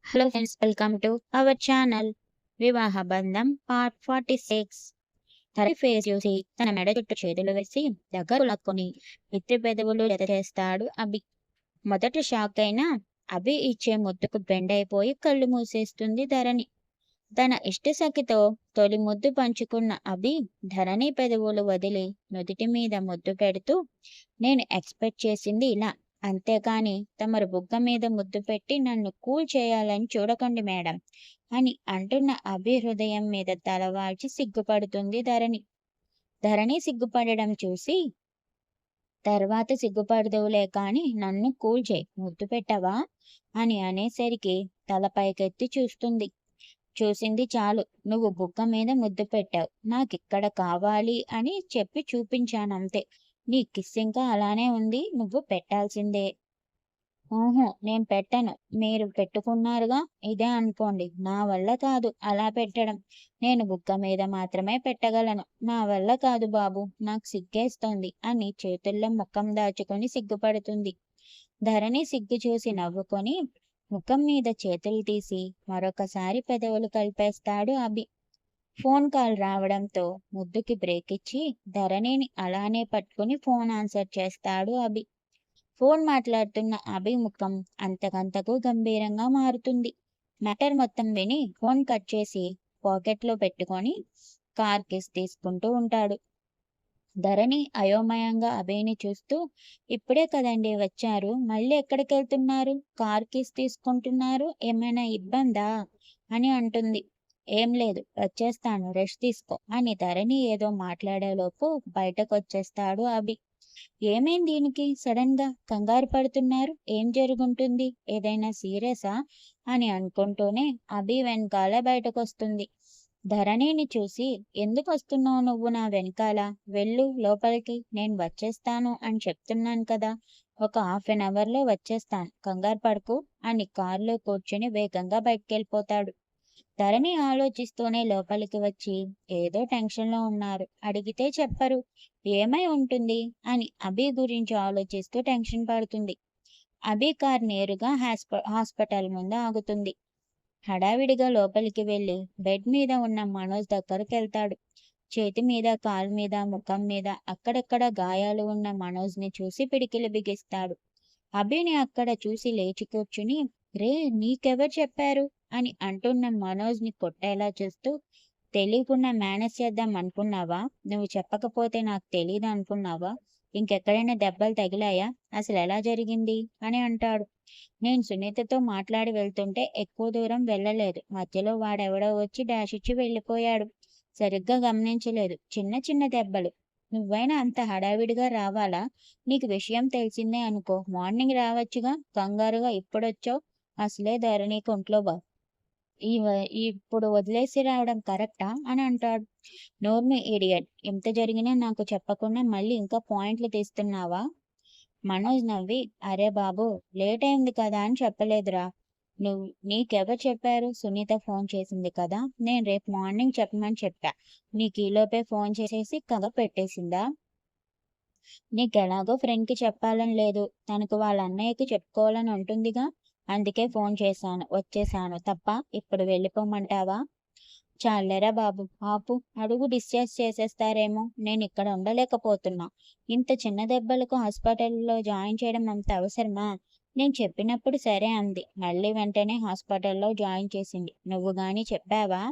Hello friends, welcome to our channel. వివాహ బంధం part 46. తల్లి ఫేస్ చూసి తన మెడ చుట్టూ చేతులు వేసి దగ్గరకు లాక్కొని ఇద్దరి పెదవులు జత చేస్తాడు అభి. మొదట షాక్ అయినా అభి ఇచ్చే ముద్దుకు బెండ్ అయిపోయి కళ్ళు మూసేస్తుంది ధరణి. తన ఇష్టసఖితో తొలి ముద్దు పంచుకున్న అభి ధరణి పెదవులు వదిలి నుదిటి మీద ముద్దు పెడుతూ, నేను ఎక్స్పెక్ట్ చేసింది ఇలా, అంతేకాని తమరు బుగ్గ మీద ముద్దు పెట్టి నన్ను కూల్ చేయాలని చూడకండి మేడం అని అంటున్న అభి హృదయం మీద తలవాల్చి సిగ్గుపడుతుంది ధరణి. ధరణి సిగ్గుపడడం చూసి, తర్వాత సిగ్గుపడదువులే కాని నన్ను కూల్ చేయి, ముద్దు పెట్టవా అని అనేసరికి తల పైకెత్తి చూస్తుంది. చూసింది చాలు, నువ్వు బుగ్గ మీద ముద్దు పెట్టావు, నాకిక్కడ కావాలి అని చెప్పి చూపించానంతే. నీ కిస్ ఇంకా అలానే ఉంది, నువ్వు పెట్టాల్సిందే. ఓహో, నేను పెట్టను, మీరు పెట్టుకున్నారుగా, ఇదే అనుకోండి. నా వల్ల కాదు అలా పెట్టడం, నేను బుగ్గ మీద మాత్రమే పెట్టగలను. నా వల్ల కాదు బాబు, నాకు సిగ్గేస్తోంది అని చేతుల్లో ముఖం దాచుకొని సిగ్గుపడుతుంది. ధరణి సిగ్గు చూసి నవ్వుకొని ముఖం మీద చేతులు తీసి మరొకసారి పెదవులు కలిపేస్తాడు అభి. ఫోన్ కాల్ రావడంతో ముద్దుకి బ్రేక్ ఇచ్చి ధరణిని అలానే పట్టుకుని ఫోన్ ఆన్సర్ చేస్తాడు అభి. ఫోన్ మాట్లాడుతున్న అభి ముఖం అంతకంతకు గంభీరంగా మారుతుంది. మ్యాటర్ మొత్తం విని ఫోన్ కట్ చేసి పాకెట్లో పెట్టుకొని కార్ కిస్ తీసుకుంటూ ఉంటాడు. ధరణి అయోమయంగా అభిని చూస్తూ, ఇప్పుడే కదండి వచ్చారు, మళ్ళీ ఎక్కడికి వెళ్తున్నారు, కార్ కీస్ తీసుకుంటున్నారు, ఏమైనా ఇబ్బందా అని అంటుంది. ఏం లేదు, వచ్చేస్తాను, రెస్ట్ తీసుకో అని ధరణి ఏదో మాట్లాడేలోపు బయటకు వచ్చేస్తాడు అభి. ఏమైంది దీనికి సడన్ గా కంగారు పడుతున్నారు, ఏం జరుగుంటుంది, ఏదైనా సీరియసా అని అనుకుంటూనే అభి వెనకాల బయటకొస్తుంది. ధరణిని చూసి, ఎందుకు వస్తున్నావు నువ్వు నా వెనకాల, వెళ్ళు లోపలికి, నేను వచ్చేస్తాను అని చెప్తున్నాను కదా, ఒక ½ లో వచ్చేస్తాను, కంగారు పడుకు అని కారులో కూర్చుని వేగంగా బయటకెళ్ళిపోతాడు. ధరణి ఆలోచిస్తూనే లోపలికి వచ్చి, ఏదో టెన్షన్లో ఉన్నారు, అడిగితే చెప్పరు, ఏమై ఉంటుంది అని అభి గురించి ఆలోచిస్తూ టెన్షన్ పడుతుంది. అభి కార్ నేరుగా హాస్పిటల్ ముందు ఆగుతుంది. హడావిడిగా లోపలికి వెళ్ళి బెడ్ మీద ఉన్న మనోజ్ దగ్గరికి వెళ్తాడు. చేతి మీద, కాలు మీద, ముఖం మీద అక్కడక్కడ గాయాలు ఉన్న మనోజ్ని చూసి పిడికిలు బిగిస్తాడు. అభిని అక్కడ చూసి లేచి కూర్చుని, రే నీకెవరు చెప్పారు అని అంటున్న మనోజ్ని కొట్టేలా చూస్తూ, తెలియకుండా మేనేజ్ చేద్దాం అనుకున్నావా, నువ్వు చెప్పకపోతే నాకు తెలియదు అనుకున్నావా, ఇంకెక్కడైనా దెబ్బలు తగిలాయా, అసలు ఎలా జరిగింది అని అంటాడు. నేను సునీతతో మాట్లాడి వెళ్తుంటే ఎక్కువ దూరం వెళ్ళలేదు, మధ్యలో వాడెవడో వచ్చి డాష్ ఇచ్చి వెళ్ళిపోయాడు, సరిగ్గా గమనించలేదు, చిన్న చిన్న దెబ్బలు, నువ్వైనా అంత హడావిడిగా రావాలా, నీకు విషయం తెలిసిందే అనుకో, మార్నింగ్ రావచ్చుగా, కంగారుగా ఇప్పుడొచ్చావు, అసలే ధరణి ఒంట్లో ఇప్పుడు వదిలేసి రావడం కరెక్టా అని అంటాడు. నోర్మి ఇడియట్, ఎంత జరిగినా నాకు చెప్పకుండా మళ్ళీ ఇంకా పాయింట్లు తీస్తున్నావా. మనోజ్ నవ్వి, అరే బాబు, లేట్ అయింది కదా అని చెప్పలేదురా, నీకెవరు చెప్పారు, సునీత ఫోన్ చేసింది కదా, నేను రేపు మార్నింగ్ చెప్పమని చెప్పా, నీకు ఈలోపే ఫోన్ చేసేసి కథ పెట్టేసిందా, నీకెలాగో ఫ్రెండ్కి చెప్పాలని లేదు, తనకు వాళ్ళ అన్నయ్యకి చెప్పుకోవాలని ఉంటుందిగా, అందుకే ఫోన్ చేశాను, వచ్చేసాను తప్ప, ఇప్పుడు వెళ్ళిపోమంటావా. చాలేరా బాబు, ఆపు, అడుగు డిశ్చార్జ్ చేసేస్తారేమో, నేను ఇక్కడ ఉండలేకపోతున్నా, ఇంత చిన్న దెబ్బలకు హాస్పిటల్లో జాయిన్ చేయడం అంత అవసరమా, నేను చెప్పినప్పుడు సరే అంది, మళ్ళీ వెంటనే హాస్పిటల్లో జాయిన్ చేసింది, నువ్వు గాని చెప్పావా.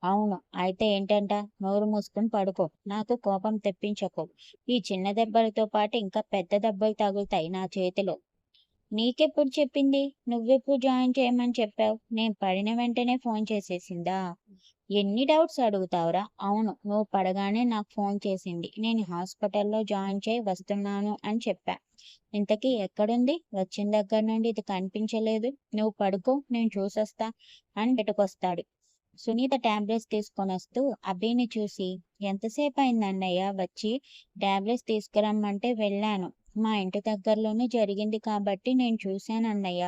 అవును, అయితే ఏంటంట, నోరు మూసుకుని పడుకో, నాకు కోపం తెప్పించకు, ఈ చిన్న దెబ్బలతో పాటు ఇంకా పెద్ద దెబ్బలు తగులుతాయి నా చేతిలో. నీకెప్పుడు చెప్పింది, నువ్వెప్పుడు జాయిన్ చేయమని చెప్పావు, నేను పడిన వెంటనే ఫోన్ చేసేసిందా, ఎన్ని డౌట్స్ అడుగుతావురా. అవును, నువ్వు పడగానే నాకు ఫోన్ చేసింది, నేను హాస్పిటల్లో జాయిన్ చేయి వస్తున్నాను అని చెప్పా, ఇంతకీ ఎక్కడుంది, వచ్చిన దగ్గర నుండి ఇది కనిపించలేదు, నువ్వు పడుకో, నేను చూసొస్తా అని పెట్టుకొస్తాడు. సునీత టాబ్లెట్స్ తీసుకొని వస్తూ అభిని చూసి, ఎంతసేపు అయింది అన్నయ్య వచ్చి, టాబ్లెట్స్ తీసుకురమ్మంటే వెళ్ళాను, మా ఇంటి దగ్గరలోనే జరిగింది కాబట్టి నేను చూశాను అన్నయ్య,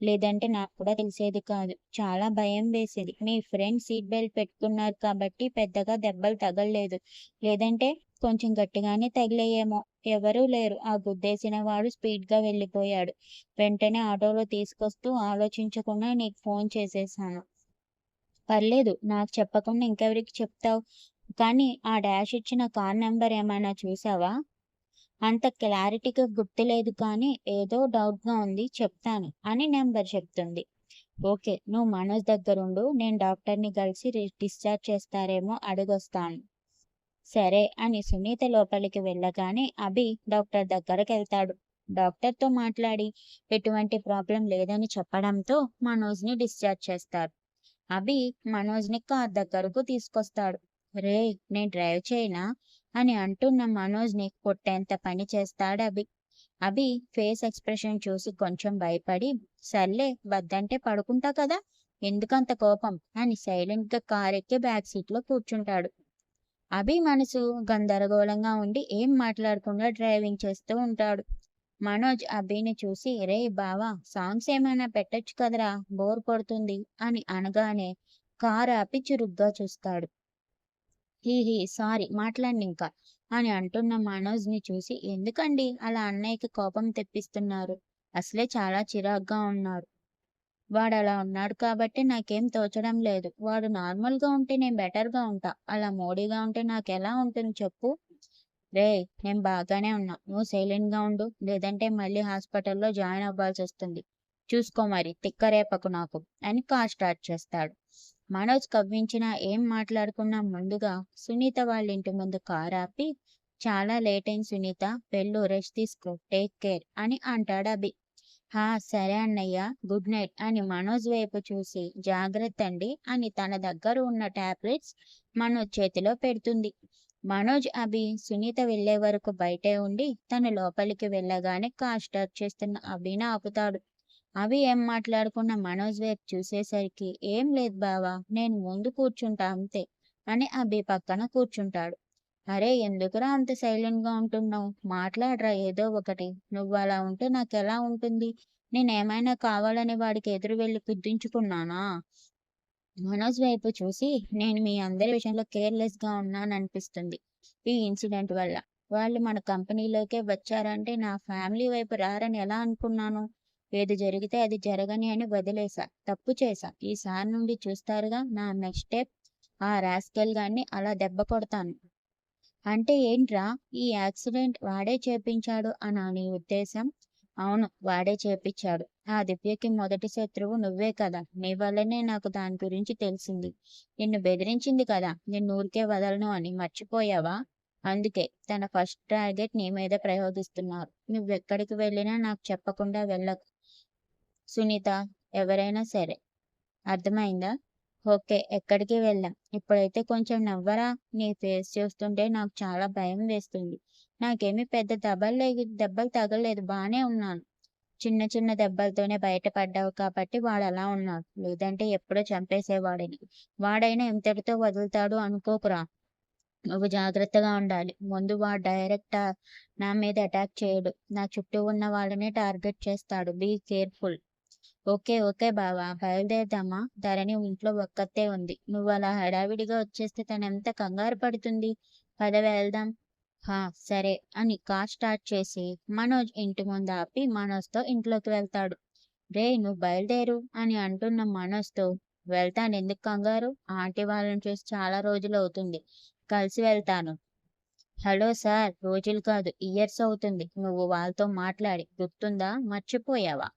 లేదంటే నాకు కూడా తెలిసేది కాదు, చాలా భయం వేసేది, మీ ఫ్రెండ్ సీట్ బెల్ట్ పెట్టుకున్నారు కాబట్టి పెద్దగా దెబ్బలు తగలలేదు, లేదంటే కొంచెం గట్టిగానే తగిలేయేమో, ఎవరూ లేరు. ఆ గుద్దేసిన వాడు స్పీడ్‌గా వెళ్ళిపోయాడు. వెంటనే ఆటోలో తీసుకొస్తూ ఆలోచించకుండా నీకు ఫోన్ చేసేశాను. పర్లేదు. నాకు చెప్పకుండా ఇంకెవరికి చెప్తావు? కానీ ఆ డాష్ ఇచ్చిన కార్ నంబర్ ఏమైనా చూసావా? అంత క్లారిటీగా గుర్తులేదు కానీ ఏదో డౌట్‌గా ఉంది చెప్తాను అని నంబర్ చెప్తుంది. ఓకే. నువ్వు మనోజ్ దగ్గరుండు. నేను డాక్టర్‌ని కలిసి డిశ్చార్జ్ చేస్తారేమో అడిగొస్తాను. సరే అని సునీత లోపలికి వెళ్ళగానే అభి డాక్టర్ దగ్గరకెళ్తాడు. డాక్టర్‌తో మాట్లాడి ఎటువంటి ప్రాబ్లం లేదని చెప్పడంతో మనోజ్‌ని డిశ్చార్జ్ చేస్తారు. అభి మనోజ్‌ని కార్ దగ్గరకు తీసుకొస్తాడు. రేయ్! నేను డ్రైవ్ చేయనా? అని అంటున్న మనోజ్‌ని కొట్టేంత పని చేస్తాడభి. అభి ఫేస్ ఎక్స్‌ప్రెషన్ చూసి కొంచెం భయపడి, సర్లే వద్దంటే పడుకుంటా కదా! ఎందుకంత కోపం? అని సైలెంట్‌గా కారెక్కి బ్యాక్ సీట్‌లో కూర్చుంటాడు. అభి మనసు గందరగోళంగా ఉండి ఏం మాట్లాడకుండా డ్రైవింగ్ చేస్తూ ఉంటాడు. మనోజ్ అభిని చూసి రేయ్ బావా సాంగ్స్ ఏమైనా పెట్టొచ్చు కదరా బోర్ కొడుతుంది అని అనగానే కారు ఆపి చురుగ్గా చూస్తాడు. హీహీ సారీ మాట్లాడనింకా అని అంటున్న మనోజ్ని చూసి ఎందుకండి అలా అన్నయ్యకి కోపం తెప్పిస్తున్నారు? అసలే చాలా చిరాగ్గా ఉన్నారు. వాడలా ఉన్నాడు కాబట్టి నాకేం తోచడం లేదు. వాడు నార్మల్‌గా ఉంటే నేను బెటర్‌గా ఉంటా. అలా మోడీగా ఉంటే నాకెలా ఉంటుంది చెప్పు? రేయ్! నేను బాగానే ఉన్నా. నువ్వు సైలెంట్‌గా ఉండు. లేదంటే మళ్ళీ హాస్పిటల్‌లో జాయిన్ అవ్వాల్సొస్తుంది. చూసుకో మరి తిక్కరేపకు నాకు అని కార్ స్టార్ట్ చేస్తాడు. మనోజ్ కవ్వించినా ఏం మాట్లాడకున్నా ముందుగా సునీత వాళ్ళ ఇంటి ముందు కార్ ఆపి చాలా లేట్ అయింది సునీత. వెళ్ళు రెస్ట్ తీసుకో. టేక్ కేర్ అని అంటాడభి. సరే అన్నయ్య. గుడ్ నైట్ అని మనోజ్ వైపు చూసి జాగ్రత్తండి అని తన దగ్గర ఉన్న టాబ్లెట్స్ మనోజ్ చేతిలో పెడుతుంది. మనోజ్, అభి, సునీత వెళ్ళే వరకు బయటే ఉండి తను లోపలికి వెళ్ళగానే కార్ స్టార్ట్ చేస్తున్న అభిని ఆపుతాడు. అభి ఏం మాట్లాడకుండా మనోజ్ వైపు చూసేసరికి ఏం లేదు బావా నేను ముందు కూర్చుంటా అంతే అని అభి పక్కన కూర్చుంటాడు. అరే ఎందుకురా అంత సైలెంట్‌గా ఉంటున్నావు? మాట్లాడరా ఏదో ఒకటి. నువ్వలా ఉంటే నాకెలా ఉంటుంది? నేనేమైనా కావాలని వాడికి ఎదురు వెళ్లి గుద్దించుకున్నానా? మనోజ్ వైపు చూసి నేను మీ అందరి విషయంలో కేర్‌లెస్‌గా ఉన్నాననిపిస్తుంది. ఈ ఇన్సిడెంట్ వల్ల. వాళ్ళు మన కంపెనీలోకే వచ్చారంటే నా ఫ్యామిలీ వైపు రారని ఎలా అనుకున్నాను? ఏది జరిగితే అది జరగని అని వదిలేసా. తప్పు చేశా. ఈసారి నుండి చూస్తారుగా నా నెక్స్ట్ స్టెప్. ఆ రాస్కెల్ గాడిని అలా దెబ్బ కొడతాను. అంటే ఏంట్రా? ఈ యాక్సిడెంట్ వాడే చేపించాడు అనా నీ ఉద్దేశం? అవును. వాడే చేపిచ్చాడు. ఆ దివ్యకి మొదటి శత్రువు నువ్వే కదా! నీ వల్లనే నాకు దాని గురించి తెలిసింది. నిన్ను బెదిరించింది కదా! నిన్నూరికే వదలను అని. మర్చిపోయావా? అందుకే తన ఫస్ట్ టార్గెట్ నీ మీద ప్రయోగిస్తున్నారు. నువ్వెక్కడికి వెళ్ళినా నాకు చెప్పకుండా వెళ్ళకు సునీత. ఎవరైనా సరే. అర్థమైందా? ఓకే. ఎక్కడికి వెళ్ళం. ఇప్పుడైతే కొంచెం నవ్వరా? నీ ఫేస్ చూస్తుంటే నాకు చాలా భయం వేస్తుంది. నాకేమీ పెద్ద దెబ్బలు తగలలేదు. బానే ఉన్నాను. చిన్న చిన్న దెబ్బలతోనే బయటపడ్డావు కాబట్టి వాడలా ఉన్నాడు. లేదంటే ఎప్పుడో చంపేసేవాడిని. వాడైనా ఇంతటితో వదులుతాడు అనుకోకురా. నువ్వు జాగ్రత్తగా ఉండాలి. ముందు వాడు నా మీద అటాక్ చేయడు. నా చుట్టూ ఉన్న వాళ్ళనే టార్గెట్ చేస్తాడు. Be careful. ఓకే. ఓకే బావ. బయలుదేరదామా? ధరణి ఇంట్లో ఒక్కతే ఉంది. నువ్వలా హడావిడిగా వచ్చేస్తే తనెంత కంగారు పడుతుంది. పద వెళ్దాం. హా! సరే అని కార్ స్టార్ట్ చేసి మనోజ్ ఇంటి ముందు ఆపి మనోజ్‌తో ఇంట్లోకి వెళ్తాడు. రేయ్! నువ్వు బయలుదేరు అని అంటున్న మనోజ్‌తో వెళ్తాను ఎందుకు కంగారు? ఆంటీ వాళ్ళని చూసి చాలా రోజులవుతుంది. కలిసి వెళ్తాను. Hello sir! రోజులు కాదు ఇయర్స్ అవుతుంది. నువ్వు వాళ్ళతో మాట్లాడి. గుర్తుందా? మర్చిపోయావా?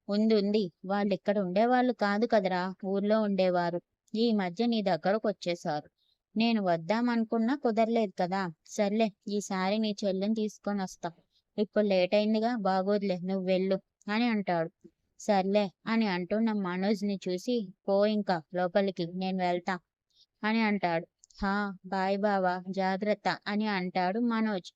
ఉంది. వాళ్ళిక్కడ ఉండేవాళ్ళు కాదు కదరా! ఊర్లో ఉండేవారు. ఈ మధ్య నీ దగ్గరకొచ్చేశారు. నేను వద్దామనుకున్నా కుదరలేదు కదా! సర్లే ఈసారి నీ చెల్లిని తీసుకొనొస్తా. ఇప్పుడు లేటయిందిగా బాగోదులే నువ్వెళ్ళు అని అంటాడు. సర్లే అని అంటున్న మనోజ్‌ని చూసి పో ఇంక లోపలికి నేను వెళ్తా అని అంటాడు. హా! బాయ్ బావ జాగ్రత్త అని అంటాడు మనోజ్.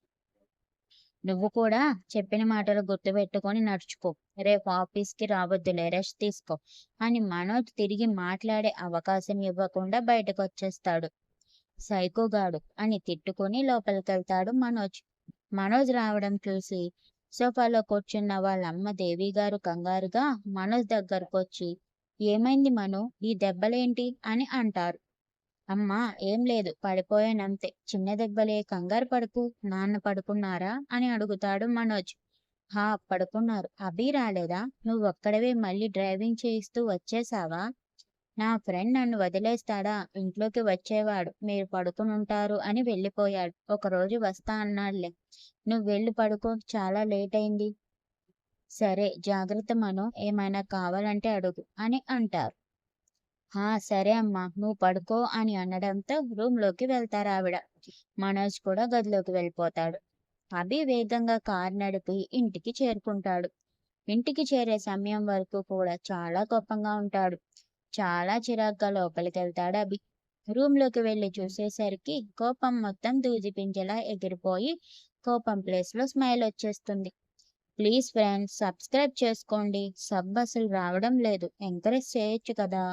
నువ్వు కూడా చెప్పిన మాటలు గుర్తుపెట్టుకొని నడుచుకో. రేపు ఆఫీస్‌కి రావద్దులే రెస్ట్ తీసుకో అని మనోజ్ తిరిగి మాట్లాడే అవకాశం ఇవ్వకుండా బయటకొచ్చేస్తాడు. సైకోగాడు అని తిట్టుకొని లోపలికెళ్తాడు మనోజ్. మనోజ్ రావడం చూసి సోఫాలో కూర్చున్న వాళ్ళమ్మ దేవిగారు కంగారుగా మనోజ్ దగ్గరకొచ్చి ఏమైంది మనూ? ఈ దెబ్బలేంటి? అని అంటారు. అమ్మా ఏం లేదు పడిపోయానంతే. చిన్న దెబ్బలే కంగారు పడకు. నాన్న పడుకున్నారా అని అడుగుతాడు మనోజ్. హా పడుకున్నారు. అభి రాలేదా? నువ్వొక్కడివే మళ్ళీ డ్రైవింగ్ చేయిస్తూ వచ్చేశావా? నా ఫ్రెండ్ నన్ను వదిలేస్తాడా? ఇంట్లోకి వచ్చేవాడు. మీరు పడుకునుంటారు అని వెళ్ళిపోయాడు. ఒకరోజు వస్తా అన్నాడులే. నువ్వెళ్ళి పడుకో. చాలా లేటయింది. సరే జాగ్రత్త మనూ. ఏమైనా కావాలంటే అడుగు అని అంటారు. సరే అమ్మా నువ్వు పడుకో అని అనడంతో రూంలోకి వెళ్తారావిడ. మనోజ్ కూడా గదిలోకి వెళ్ళిపోతాడు. అభి వేగంగా కారు నడిపి ఇంటికి చేరుకుంటాడు. ఇంటికి చేరే సమయం వరకు కూడా చాలా కోపంగా ఉంటాడు. చాలా చిరాగ్గా లోపలికెళ్తాడు అభి. రూంలోకి వెళ్ళి చూసేసరికి కోపం మొత్తం దూది పింజలా ఎగిరిపోయి కోపం ప్లేస్‌లో స్మైల్ వచ్చేస్తుంది. ప్లీజ్ ఫ్రెండ్స్ సబ్స్క్రైబ్ చేసుకోండి. సబ్ అసలు రావడం లేదు. ఎంకరేజ్ చేయొచ్చు కదా!